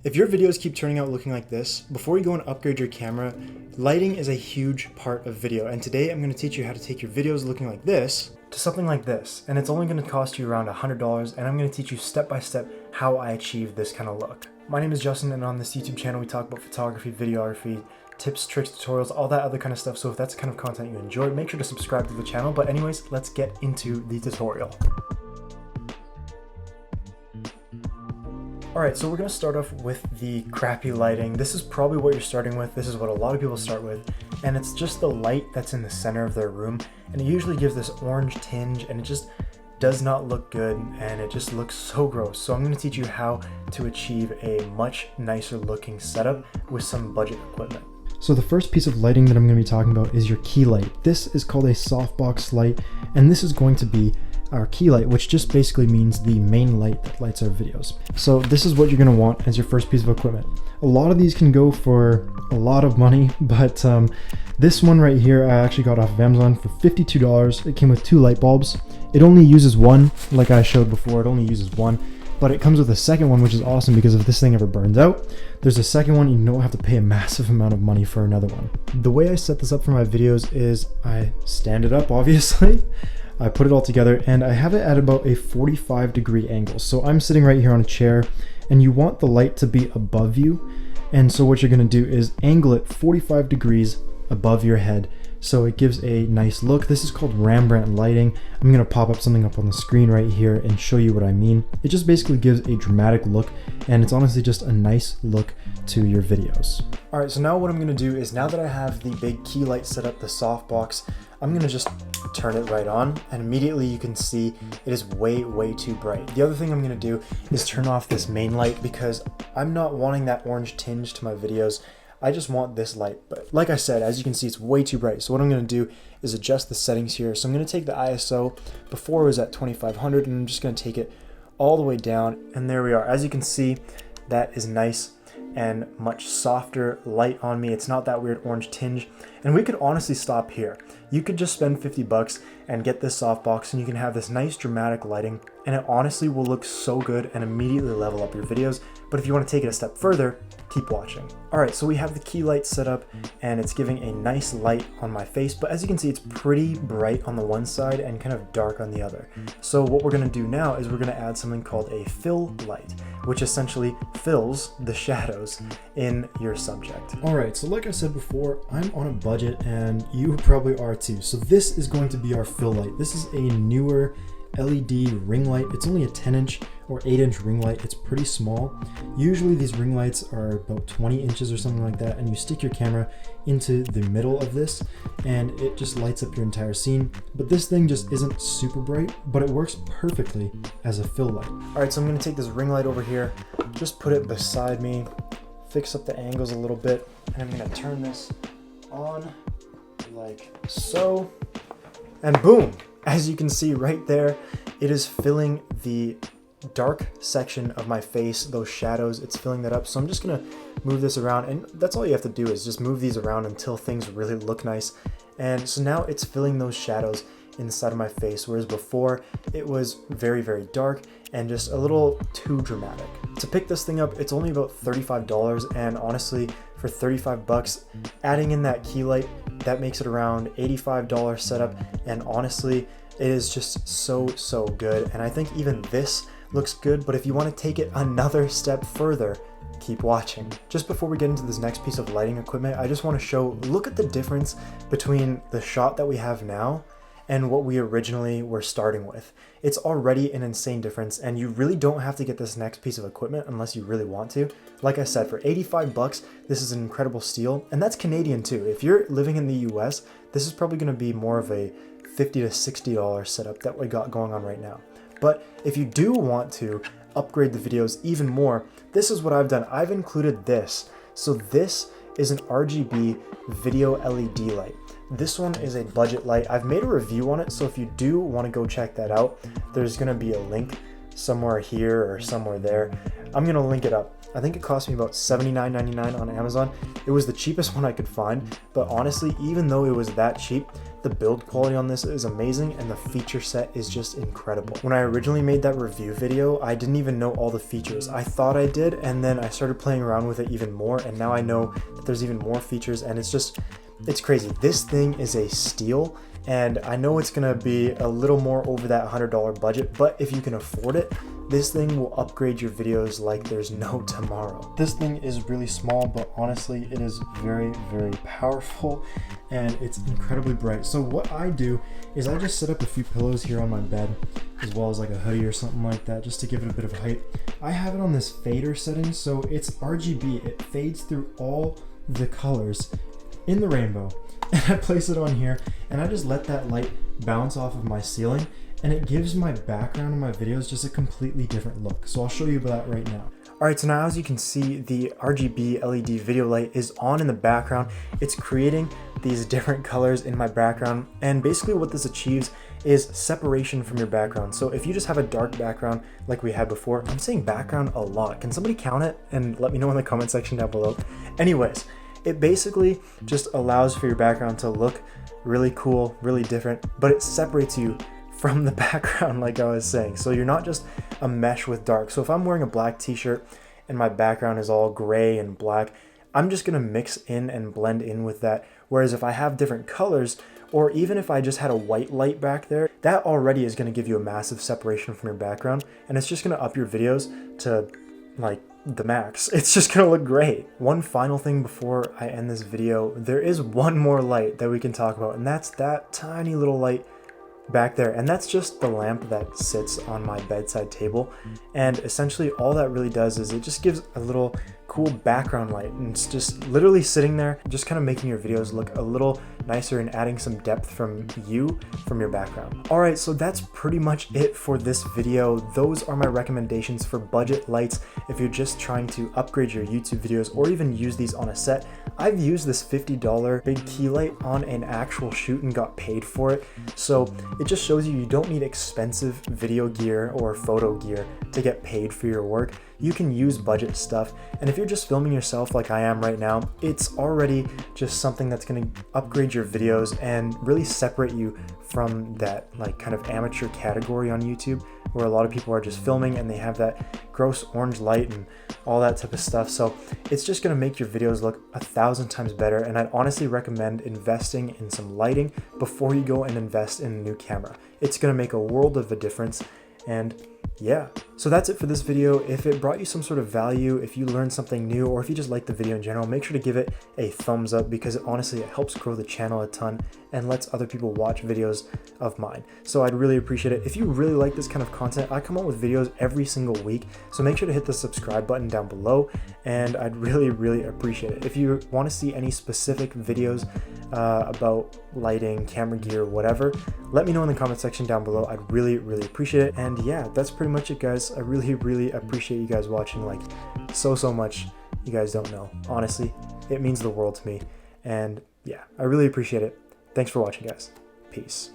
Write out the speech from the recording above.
If your videos keep turning out looking like this, before you go and upgrade your camera, lighting is a huge part of video. And today I'm going to teach you how to take your videos looking like this to something like this. And it's only going to cost you around $100, and I'm going to teach you step by step how I achieve this kind of look. My name is Justin, and on this YouTube channel we talk about photography, videography, tips, tricks, tutorials, all that other kind of stuff. So if that's the kind of content you enjoy, make sure to subscribe to the channel. But anyways, let's get into the tutorial. Alright, so we're going to start off with the crappy lighting. This is probably what you're starting with. This is what a lot of people start with. And it's just the light that's in the center of their room. And it usually gives this orange tinge, and it just does not look good, and it just looks so gross. So I'm going to teach you how to achieve a much nicer looking setup with some budget equipment. So the first piece of lighting that I'm going to be talking about is your key light. This is called a softbox light, and this is going to be our key light, which just basically means the main light that lights our videos. So this is what you're going to want as your first piece of equipment. A lot of these can go for a lot of money, but this one right here I actually got off of Amazon for $52. It came with 2 light bulbs. It only uses one, like I showed before, it only uses one, but it comes with a second one, which is awesome because if this thing ever burns out, there's a second one. You don't have to pay a massive amount of money for another one. The way I set this up for my videos is I stand it up, obviously. I put it all together, and I have it at about a 45-degree angle. So I'm sitting right here on a chair, and you want the light to be above you. And so what you're gonna do is angle it 45 degrees above your head, so it gives a nice look. This is called Rembrandt lighting. I'm gonna pop up something up on the screen right here and show you what I mean. It just basically gives a dramatic look, and it's honestly just a nice look to your videos. All right, so now what I'm gonna do is, now that I have the big key light set up, the softbox, I'm gonna just turn it right on, and immediately you can see it is way too bright. The other thing I'm gonna do is turn off this main light because I'm not wanting that orange tinge to my videos. I just want this light, but like I said, as you can see, it's way too bright. So what I'm gonna do is adjust the settings here. So I'm gonna take the ISO, before it was at 2500, and I'm just gonna take it all the way down, and there we are. As you can see, that is nice and much softer light on me. It's not that weird orange tinge. And we could honestly stop here. You could just spend 50 bucks and get this softbox, and you can have this nice dramatic lighting, and it honestly will look so good and immediately level up your videos. But if you want to take it a step further, keep watching. All right, so we have the key light set up, and it's giving a nice light on my face, but as you can see, it's pretty bright on the one side and kind of dark on the other. So what we're gonna do now is we're gonna add something called a fill light, which essentially fills the shadows in your subject. All right, so like I said before, I'm on a budget, and you probably are too. So this is going to be our fill light. This is a newer LED ring light. It's only a 10-inch or 8-inch ring light. It's pretty small. Usually these ring lights are about 20 inches or something like that, and you stick your camera into the middle of this and it just lights up your entire scene. But this thing just isn't super bright, but it works perfectly as a fill light. All right, so I'm going to take this ring light over here, just put it beside me, fix up the angles a little bit, and I'm going to turn this on like so, and boom! As you can see right there, it is filling the dark section of my face, those shadows, it's filling that up. So I'm just gonna move this around, and that's all you have to do is just move these around until things really look nice. And so now it's filling those shadows inside of my face, whereas before it was very dark and just a little too dramatic. To pick this thing up, it's only about $35, and honestly, for 35 bucks, adding in that key light, that makes it around $85 setup, and honestly, it is just so good. And I think even this looks good, but if you want to take it another step further, keep watching. Just before we get into this next piece of lighting equipment, I just want to show, look at the difference between the shot that we have now and what we originally were starting with. It's already an insane difference, and you really don't have to get this next piece of equipment unless you really want to. Like I said, for 85 bucks, this is an incredible steal, and that's Canadian too. If you're living in the US, this is probably gonna be more of a $50 to $60 setup that we got going on right now. But if you do want to upgrade the videos even more, this is what I've done. I've included this. So this is an RGB video LED light. This one is a budget light. I've made a review on it, so if you do want to go check that out, there's going to be a link somewhere here or somewhere there. I'm going to link it up. I think it cost me about $79.99 on Amazon. It was the cheapest one I could find, but honestly, even though it was that cheap, the build quality on this is amazing and the feature set is just incredible. When I originally made that review video, I didn't even know all the features. I thought I did, and then I started playing around with it even more, and now I know that there's even more features, and it's crazy. This thing is a steal, and I know it's gonna be a little more over that $100 budget, but if you can afford it, this thing will upgrade your videos like there's no tomorrow. This thing is really small, but honestly, it is very, very powerful, and it's incredibly bright. So what I do is I just set up a few pillows here on my bed, as well as like a hoodie or something like that, just to give it a bit of height. I have it on this fader setting, so it's RGB. It fades through all the colors in the rainbow. And I place it on here, and I just let that light bounce off of my ceiling, and it gives my background in my videos just a completely different look. So I'll show you that right now. All right, so now as you can see, the RGB LED video light is on in the background. It's creating these different colors in my background, and basically what this achieves is separation from your background. So if you just have a dark background like we had before, I'm saying background a lot. Can somebody count it and let me know in the comment section down below? Anyways, it basically just allows for your background to look really cool, really different, but it separates you from the background, like I was saying. So you're not just a mesh with dark. So if I'm wearing a black t-shirt and my background is all gray and black, I'm just gonna mix in and blend in with that. Whereas if I have different colors, or even if I just had a white light back there, that already is gonna give you a massive separation from your background, and it's just gonna up your videos to like the max. It's just gonna look great. One final thing before I end this video, there is one more light that we can talk about, and that's that tiny little light back there, and that's just the lamp that sits on my bedside table. And essentially all that really does is it just gives a little cool background light, and it's just literally sitting there, just kind of making your videos look a little nicer and adding some depth from your background. All right, so that's pretty much it for this video. Those are my recommendations for budget lights if you're just trying to upgrade your YouTube videos or even use these on a set. I've used this $50 big key light on an actual shoot and got paid for it. So it just shows you don't need expensive video gear or photo gear to get paid for your work. You can use budget stuff, and if you're just filming yourself like I am right now, it's already just something that's going to upgrade your videos and really separate you from that like kind of amateur category on YouTube, where a lot of people are just filming and they have that gross orange light and all that type of stuff. So it's just going to make your videos look 1,000 times better, and I'd honestly recommend investing in some lighting before you go and invest in a new camera. It's going to make a world of a difference. And yeah, so that's it for this video. If it brought you some sort of value, if you learned something new, or if you just liked the video in general, make sure to give it a thumbs up, because honestly it helps grow the channel a ton and lets other people watch videos of mine. So I'd really appreciate it. If you really like this kind of content, I come out with videos every single week, so make sure to hit the subscribe button down below, and I'd really appreciate it. If you want to see any specific videos about lighting, camera gear, whatever, let me know in the comment section down below. I'd really appreciate it. And yeah, that's pretty much it, guys. I really appreciate you guys watching, like so much. You guys don't know, honestly, it means the world to me. And yeah, I really appreciate it. Thanks for watching, guys. Peace.